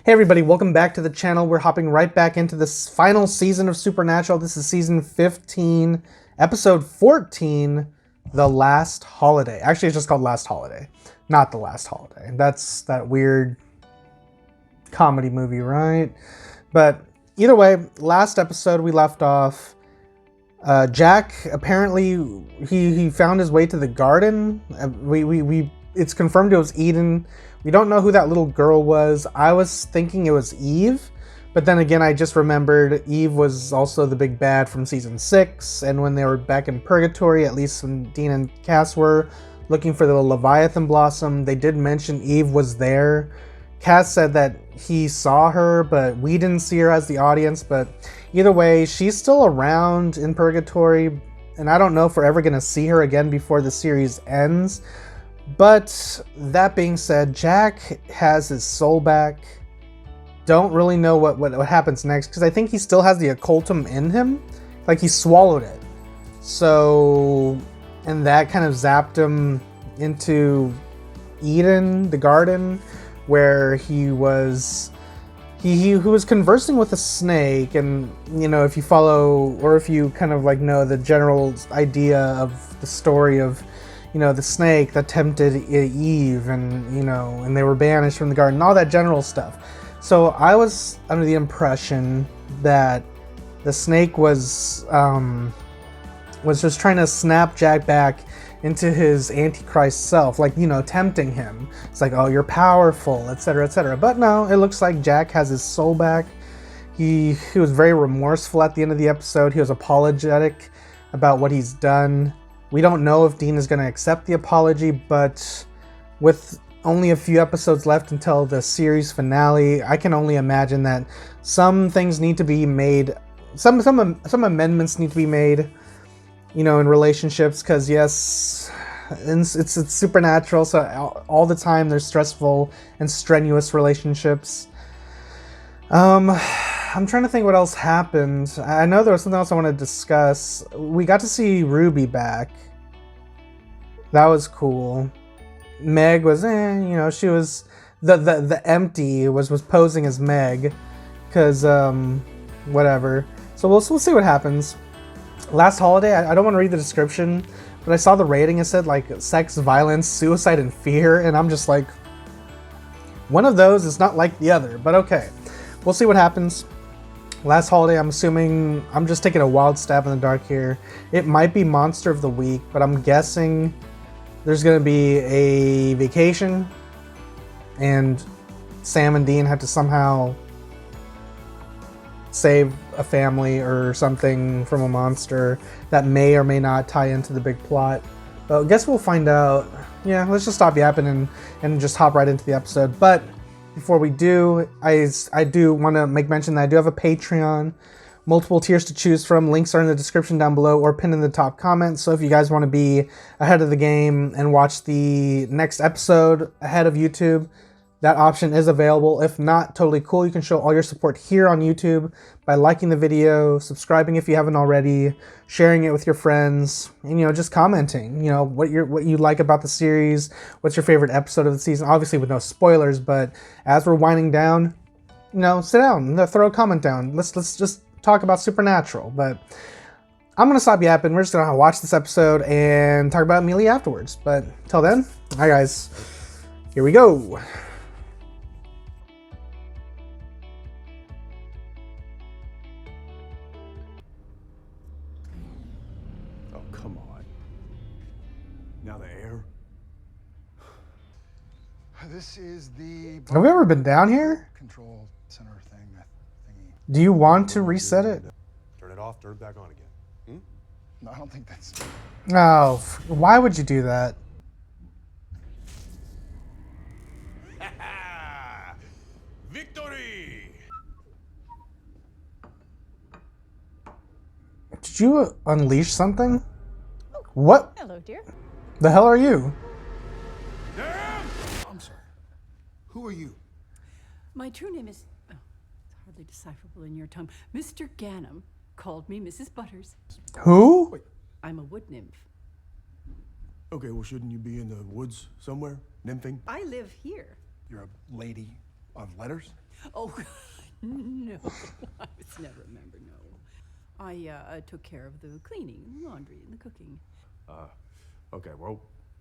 Hey everybody, welcome back to the channel. We're hopping right back into this final season of Supernatural. This is season 15, episode 14, The Last Holiday. Actually, it's just called Last Holiday, not The Last Holiday. That's that weird comedy movie, right? But either way, last episode we left off. Jack apparently he found his way to the garden. It's confirmed it was Eden. We don't know who that little girl was. I was thinking it was Eve, but then again, I just remembered Eve was also the big bad from season 6, and when they were back in Purgatory, at least when Dean and Cass were looking for the Leviathan Blossom, they did mention Eve was there. Cass said that he saw her, but we didn't see her as the audience, but either way, she's still around in Purgatory, and I don't know if we're ever going to see her again before the series ends. But that being said, Jack has his soul back. Don't really know what happens next, because I think he still has the occultum in him. Like, he swallowed it. So, and that kind of zapped him into Eden, the garden, where he was conversing with a snake. And, you know, if you follow, or if you kind of like know the general idea of the story of, you know, the snake that tempted Eve, and, you know, and they were banished from the garden, all that general stuff. So I was under the impression that the snake was just trying to snap Jack back into his Antichrist self, like, you know, tempting him. It's like, oh, you're powerful, etc., etc. But no, it looks like Jack has his soul back. He was very remorseful at the end of the episode. He was apologetic about what he's done. We don't know if Dean is going to accept the apology, but with only a few episodes left until the series finale, I can only imagine that some things need to be made, some amendments need to be made, you know, in relationships, because yes, it's Supernatural, so all the time there's stressful and strenuous relationships. I'm trying to think what else happened. I know there was something else I want to discuss. We got to see Ruby back. That was cool. Meg was, you know, she was the empty was posing as Meg, because whatever. So we'll see what happens. Last Holiday. I don't want to read the description, but I saw the rating. It said like sex, violence, suicide, and fear, and I'm just like, one of those is not like the other. But okay, we'll see what happens. Last Holiday, I'm assuming, I'm just taking a wild stab in the dark here. It might be Monster of the Week, but I'm guessing there's going to be a vacation, and Sam and Dean have to somehow save a family or something from a monster that may or may not tie into the big plot. But I guess we'll find out. Yeah, let's just stop yapping and just hop right into the episode. But before we do, I do want to make mention that I do have a Patreon. Multiple tiers to choose from. Links are in the description down below or pinned in the top comments. So if you guys want to be ahead of the game and watch the next episode ahead of YouTube, that option is available. If not, totally cool. You can show all your support here on YouTube by liking the video, subscribing if you haven't already, sharing it with your friends, and, you know, just commenting, you know, what you like about the series, what's your favorite episode of the season, obviously with no spoilers. But as we're winding down, you know, sit down, throw a comment down. Let's just talk about Supernatural. But I'm gonna stop yapping. We're just gonna watch this episode and talk about Amelia afterwards. But till then, hi guys, here we go. Oh, come on. Now the air? This is the Have we ever been down here? control center thingy. Do you want to reset it? Turn it off, turn it back on again. No, I don't think that's. Oh, why would you do that? Victory! Did you unleash something? What Hello, dear. the hell are you? I'm sorry. Who are you? My true name is... Oh, it's hardly decipherable in your tongue. Mr. Ganem called me Mrs. Butters. Who? I'm a wood nymph. Okay, well, shouldn't you be in the woods somewhere? Nymphing? I live here. You're a lady of letters? Oh, no. I was never a member, no. I took care of the cleaning, and the laundry, and the cooking. Okay, well,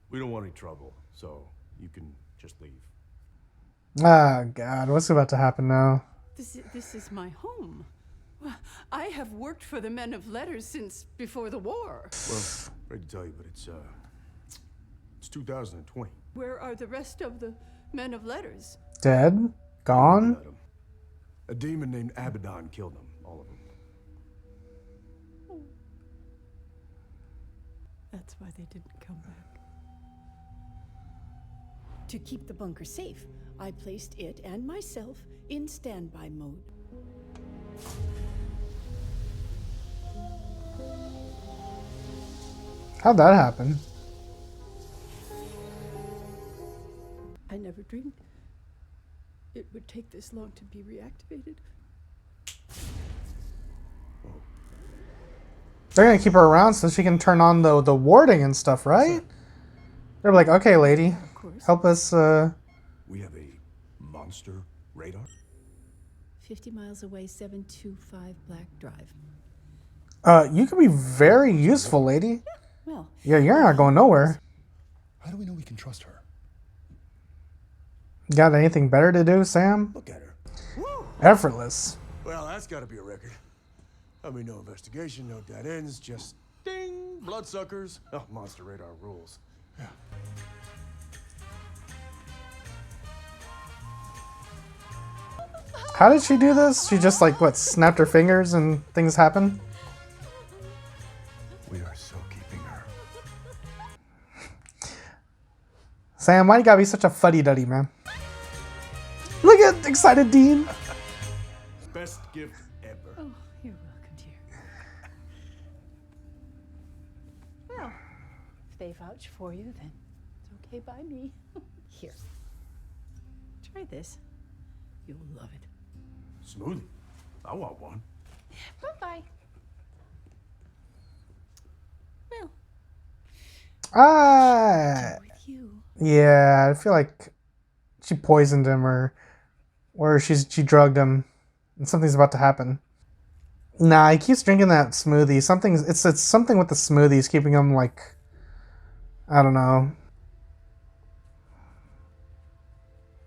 we don't want any trouble, so you can just leave. Ah, God, what's about to happen now? This is my home. Well, I have worked for the men of letters since before the war. Well, sorry to tell you, but it's 2020. Where are the rest of the men of letters? Dead? Gone? Got 'em. A demon named Abaddon killed them, all of them. That's why they didn't come back. To keep the bunker safe, I placed it and myself in standby mode. How'd that happen? I never dreamed it would take this long to be reactivated. They're gonna keep her around so she can turn on the warding and stuff, right? They're like, okay, lady, Of course. help us. We have a monster radar? 50 miles away, 725 Black Drive. You could be very useful, lady. Well, Yeah, you're not going nowhere. How do we know we can trust her? Got anything better to do, Sam? Look at her. Effortless. Well, that's got to be a record. I mean, no investigation, no dead ends, just ding, bloodsuckers. Oh, monster radar rules. Yeah. How did she do this? She just like what, snapped her fingers and things happen? We are so keeping her. Sam, why you gotta be such a fuddy-duddy, man? Look at excited Dean. Best gift ever. oh, you're welcome, dear. Well, if they vouch for you, then it's okay by me. Here. Try this. You'll love it. Smoothie. I want one. Bye-bye. Well, with you. Yeah, I feel like she poisoned him or she drugged him and something's about to happen. Nah, he keeps drinking that smoothie. It's something with the smoothies keeping him like, I don't know.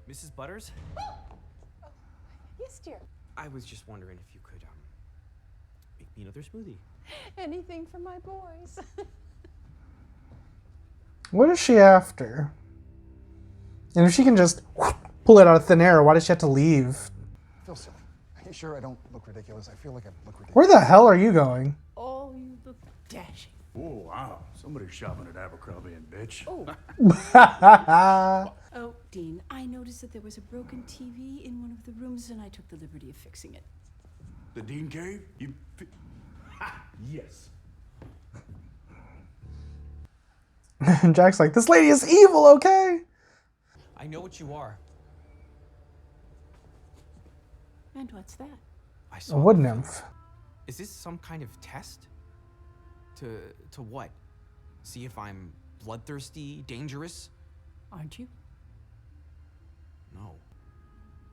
Mrs. Butters? Yes, dear. I was just wondering if you could make me another smoothie. Anything for my boys. What is she after? And if she can just pull it out of thin air, why does she have to leave? I feel silly. Are you sure I don't look ridiculous? I feel like I look ridiculous. Where the hell are you going? Oh, you look dashing. Oh, wow. Somebody's shopping at Abercrombie and Bitch. Oh. Oh, Dean, I noticed that there was a broken TV in one of the rooms, and I took the liberty of fixing it. The Dean Cave? Ha! Yes. And Jack's like, this lady is evil, okay? I know what you are. And what's that? I A saw wood the nymph. film. Is this some kind of test? To what? See if I'm bloodthirsty, dangerous? Aren't you? No,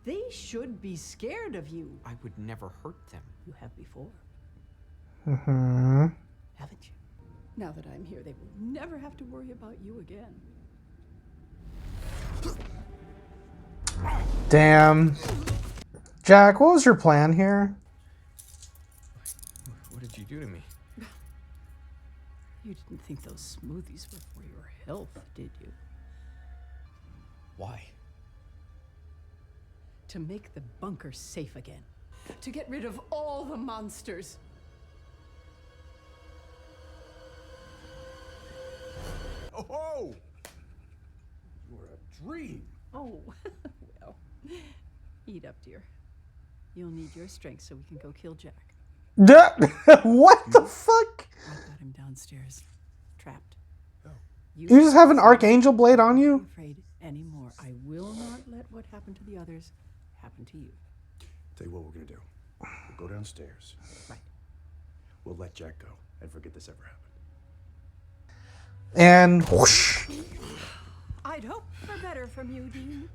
They should be scared of you. I would never hurt them. You have before, Hmm. haven't you? Now that I'm here, they will never have to worry about you again. Damn. Jack, what was your plan here? What did you do to me? You didn't think those smoothies were for your health, did you? Why? To make the bunker safe again. To get rid of all the monsters. Oh! You were a dream. Oh, well. Eat up, dear. You'll need your strength so we can go kill Jack. What the fuck? I've got him downstairs, trapped. Oh. You just have an archangel blade on I'm you? afraid anymore. I will not let what happened to the others happen to you. Tell you what we're gonna do. We'll go downstairs. Right. We'll let Jack go and forget this ever happened. And whoosh. I'd hope for better from you, Dean.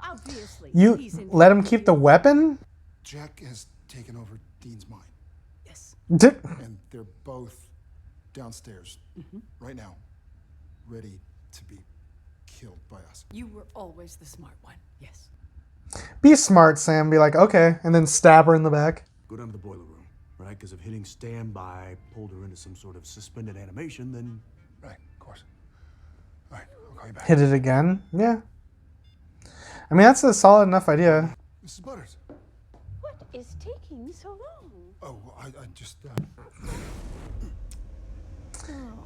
Obviously. You he's in- let him keep the weapon? Jack has taken over Dean's mind, Yes. and they're both downstairs right now, ready to be killed by us. You were always the smart one. Yes. Be smart, Sam. Be like, okay, and then stab her in the back. Go down to the boiler room, right? Because if hitting standby pulled her into some sort of suspended animation, then Right, of course. All right, I'll call you back. Hit it again? Yeah. I mean, that's a solid enough idea. Mrs. Butters. What is taking so long? Oh, I just.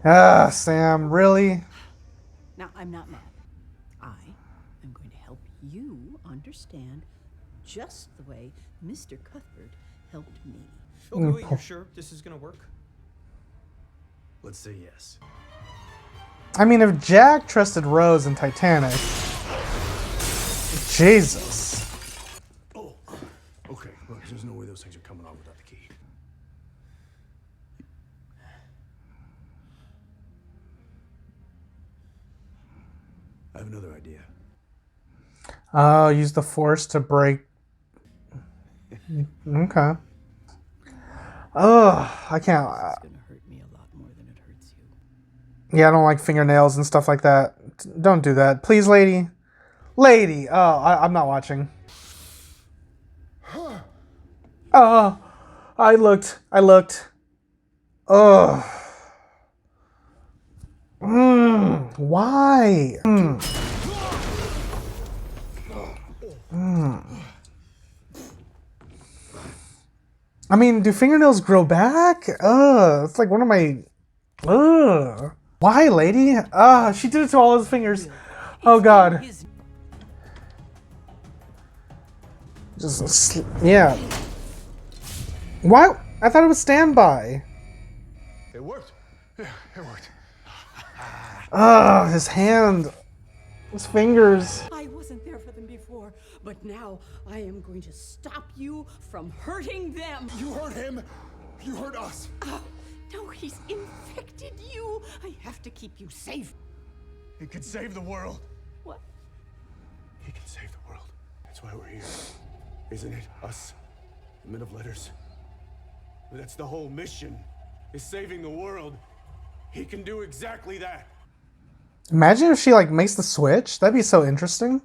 Ah, Sam, really? Now, I'm not mad. I am going to help you understand just the way Mr. Cuthbert helped me. Okay, wait, you're sure this is gonna work? let's say yes. I mean, if Jack trusted Rose in Titanic, Jesus. Oh, okay. Look, there's no way those things are coming off without the key. I have another idea. Oh, use the force to break. Okay. Oh, I can't. It's going to hurt me a lot more than it hurts you. Yeah, I don't like fingernails and stuff like that. Don't do that. Please, lady. Lady. Oh, I'm not watching. Oh, I looked. Oh. Why? I mean, do fingernails grow back? It's like one of my. Why, lady? She did it to all his fingers. Oh God. His Yeah. Why? I thought it was standby. It worked. Yeah, it worked. His hand. His fingers. I wasn't there for them before, but now I am going to stop you from hurting them. You hurt him. You hurt us. Oh, no, he's infected you. I have to keep you safe. He could save the world. What? He can save the world. That's why we're here. Isn't it? Us, the men of letters. That's the whole mission, is saving the world. He can do exactly that. Imagine if she like makes the switch. That'd be so interesting.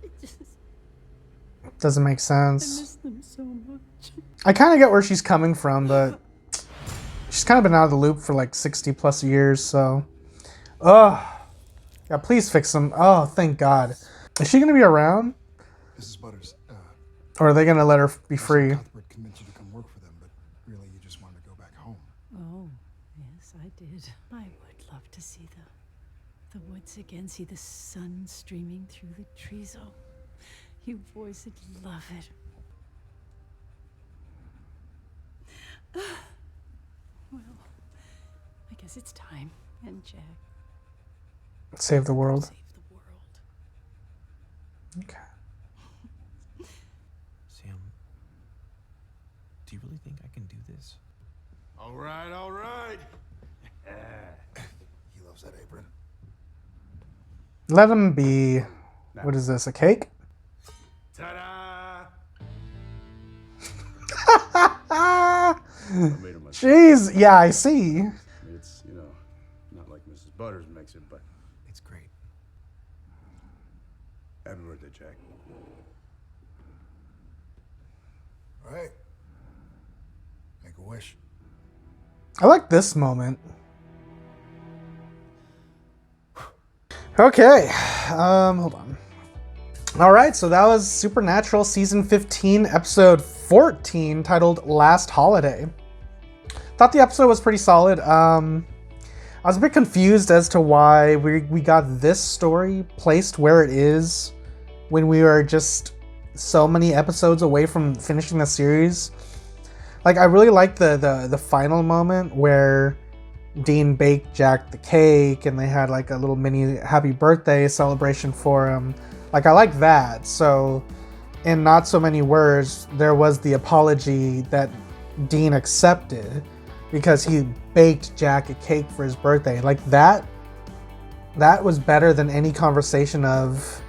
It just Doesn't make sense. miss them so much. I kind of get where she's coming from, but she's kind of been out of the loop for like 60 plus years, so. Yeah, please fix them. Oh, thank God. Is she gonna be around? Mrs. Butters, Or are they gonna let her be free? Cuthbert convinced you to come work for them, but really you just wanted to go back home. Oh, yes, I did. I would love to see the woods again, see the sun streaming through the trees. Oh, you boys would love it. Well, I guess it's time. And Jack, Save the world. save the world. Okay. Sam, do you really think I can do this? All right, all right. He loves that apron. Let him be. What is this? A cake? Ta-da! Ah! I made him myself. Jeez. Yeah, I see. It's, not like Mrs. Butters makes it, but It's great. happy birthday, Jack. All right. Make a wish. I like this moment. Okay. Hold on. All right, so that was Supernatural season 15, episode 14, titled Last Holiday. Thought the episode was pretty solid. I was a bit confused as to why we got this story placed where it is when we were just so many episodes away from finishing the series. Like, I really liked the final moment where Dean baked Jack the cake and they had like a little mini happy birthday celebration for him. Like, I like that. So, in not so many words, there was the apology that Dean accepted because he baked Jack a cake for his birthday. Like, that that was better than any conversation of,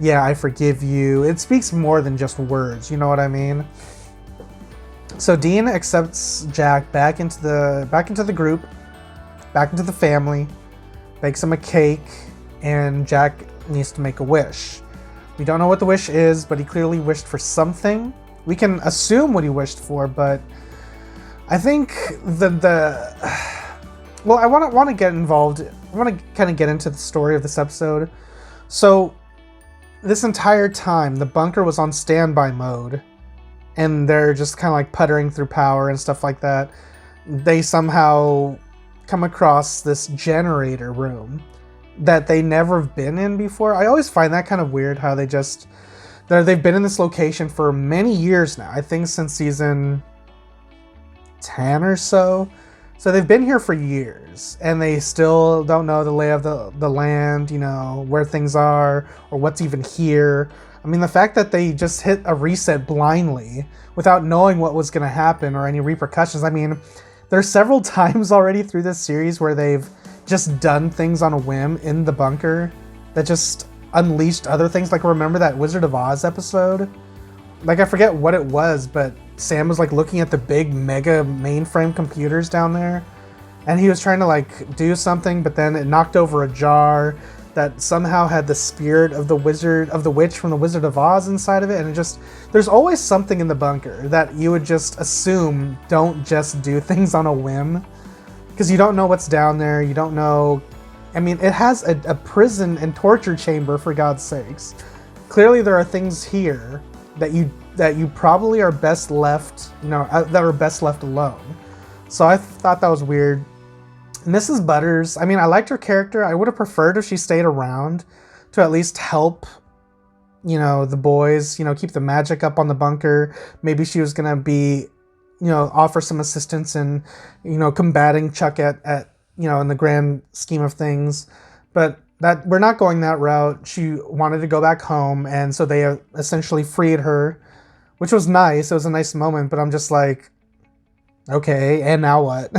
yeah, I forgive you. It speaks more than just words, you know what I mean? So Dean accepts Jack back into the group, back into the family, bakes him a cake, and Jack needs to make a wish. We don't know what the wish is, but he clearly wished for something. We can assume what he wished for, but I think well, I want to get involved. I want to kind of get into the story of this episode. So this entire time, the bunker was on standby mode, and they're just kind of like puttering through power and stuff like that. They somehow come across this generator room that they never have been in before. I always find that kind of weird how they've been in this location for many years now. I think since season 10 or so. So they've been here for years, and they still don't know the lay of the land, you know, where things are, or what's even here. I mean, the fact that they just hit a reset blindly without knowing what was going to happen or any repercussions. I mean, there's several times already through this series where they've just done things on a whim in the bunker that just unleashed other things. Like, remember that Wizard of Oz episode? Like, I forget what it was, but Sam was like looking at the big mega mainframe computers down there, and he was trying to like do something, but then it knocked over a jar that somehow had the spirit of the witch from the Wizard of Oz inside of it. And there's always something in the bunker that you would just assume don't just do things on a whim, because you don't know what's down there. You don't know. I mean, it has a prison and torture chamber, for God's sakes. Clearly there are things here that you probably are best left, that are best left alone. So I thought that was weird. Mrs. Butters, I mean, I liked her character. I would have preferred if she stayed around to at least help, the boys, keep the magic up on the bunker. Maybe she was going to be, offer some assistance in, combating Chuck at in the grand scheme of things. But that we're not going that route. She wanted to go back home, and so they essentially freed her, which was nice. It was a nice moment, but I'm just like, okay, and now what?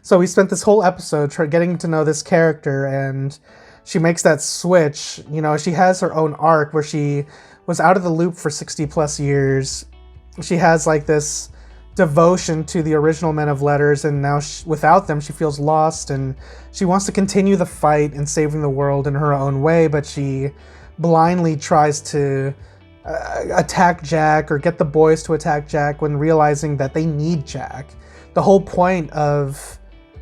So we spent this whole episode getting to know this character, and she makes that switch. She has her own arc where she was out of the loop for 60 plus years. She has like this devotion to the original Men of Letters, and now without them she feels lost, and she wants to continue the fight and saving the world in her own way, but she blindly tries to attack Jack or get the boys to attack Jack when realizing that they need Jack. The whole point of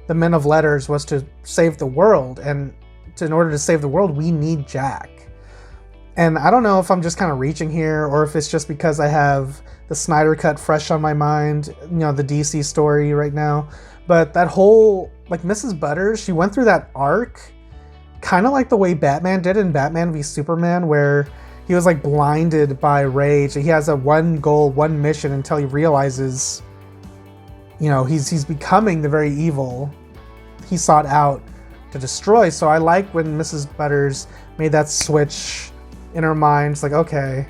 the Men of Letters was to save the world, and in order to save the world we need Jack. And I don't know if I'm just kind of reaching here, or if it's just because I have the Snyder Cut fresh on my mind, the DC story right now. But that whole, like, Mrs. Butters, she went through that arc kind of like the way Batman did in Batman v Superman, where he was like blinded by rage. He has a one goal, one mission until he realizes, he's becoming the very evil he sought out to destroy. So I like when Mrs. Butters made that switch in her mind. It's like, okay,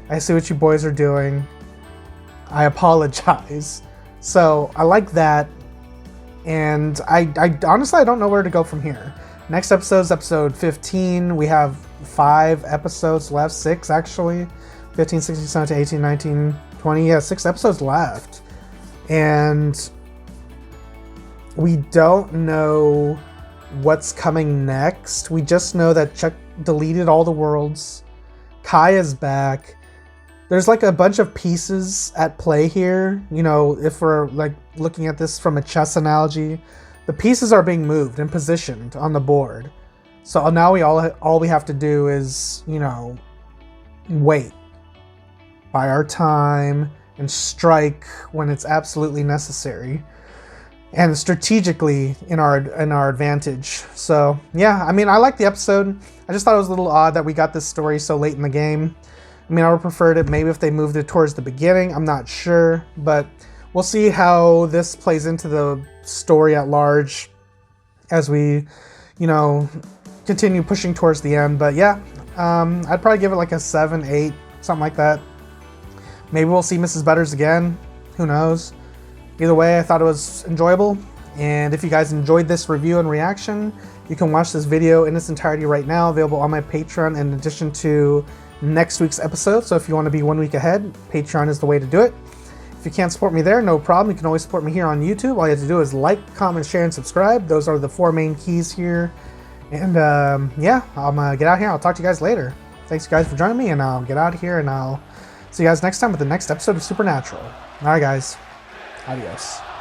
I see what you boys are doing. I apologize. So I like that. And I honestly, I don't know where to go from here. Next episode is episode 15. We have 5 episodes left, 6 actually. 15, 16, 17, 18, 19, 20. Yeah, 6 episodes left. And we don't know what's coming next. We just know that Chuck deleted all the worlds. Kaya's back. There's like a bunch of pieces at play here. If we're like looking at this from a chess analogy, the pieces are being moved and positioned on the board. So now all we have to do is, wait, buy our time, and strike when it's absolutely necessary, and strategically in our advantage. So yeah, I mean, I like the episode. I just thought it was a little odd that we got this story so late in the game. I mean, I would prefer it maybe if they moved it towards the beginning. I'm not sure, but we'll see how this plays into the story at large as we, continue pushing towards the end. But yeah, I'd probably give it like a 7, 8, something like that. Maybe we'll see Mrs. Butters again. Who knows? Either way, I thought it was enjoyable. And if you guys enjoyed this review and reaction, you You can watch this video in its entirety right now, available on my Patreon in addition to next week's episode. So if you want to be 1 week ahead, Patreon is the way to do it. If you can't support me there, no problem. You can always support me here on YouTube. All you have to do is like, comment, share, and subscribe. Those are the 4 main keys here. And yeah, I'm going to get out here. I'll talk to you guys later. Thanks, guys, for joining me, and I'll get out of here, and I'll see you guys next time with the next episode of Supernatural. All right, guys. Adios.